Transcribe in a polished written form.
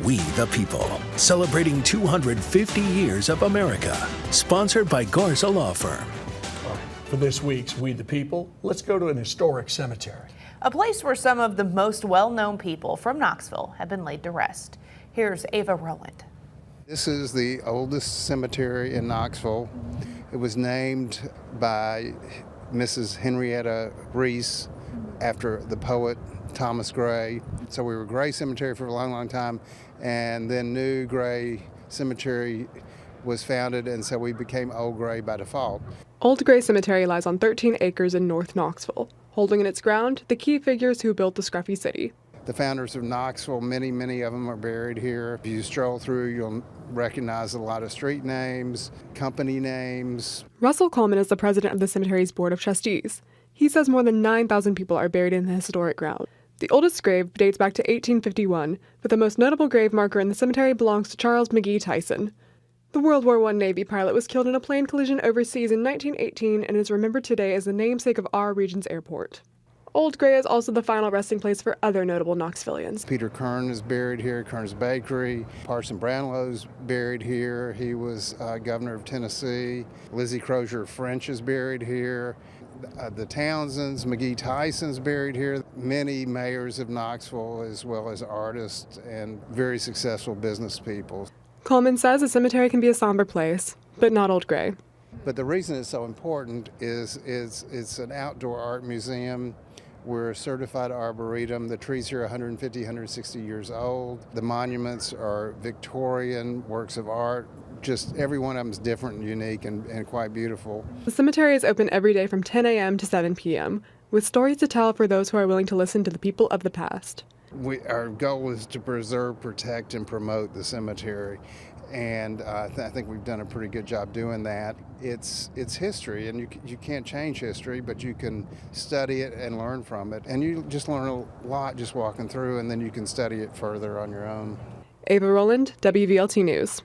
We the People, celebrating 250 years of America. Sponsored by Garza Law Firm. For this week's We the People, let's go to an historic cemetery. A place where some of the most well-known people from Knoxville have been laid to rest. Here's Ava Rowland. This is the oldest cemetery in Knoxville. It was named by Mrs. Henrietta Reese after the poet Thomas Gray. So we were Gray Cemetery for a long, long time, and then New Gray Cemetery was founded, and so we became Old Gray by default. Old Gray Cemetery lies on 13 acres in North Knoxville, holding in its ground the key figures who built the scruffy city. The founders of Knoxville, many of them are buried here. If you stroll through, you'll recognize a lot of street names, company names. Russell Coleman is the president of the cemetery's board of trustees. He says more than 9,000 people are buried in the historic ground. The oldest grave dates back to 1851, but the most notable grave marker in the cemetery belongs to Charles McGee Tyson. The World War I Navy pilot was killed in a plane collision overseas in 1918 and is remembered today as the namesake of our region's airport. Old Gray is also the final resting place for other notable Knoxvillians. Peter Kern is buried here, Kern's Bakery. Parson Brownlow's buried here. He was governor of Tennessee. Lizzie Crozier French is buried here. The Townsends, McGee Tyson's buried here. Many mayors of Knoxville, as well as artists and very successful business people. Coleman says a cemetery can be a somber place, but not Old Gray. But the reason it's so important is it's an outdoor art museum. We're a certified arboretum. The trees here are 150, 160 years old. The monuments are Victorian works of art. Just every one of them is different and unique and quite beautiful. The cemetery is open every day from 10 a.m. to 7 p.m., with stories to tell for those who are willing to listen to the people of the past. Our goal is to preserve, protect, and promote the cemetery. And I think we've done a pretty good job doing that. It's history, and you can't change history, but you can study it and learn from it. And you just learn a lot just walking through, and then you can study it further on your own. Ava Rowland, WVLT News.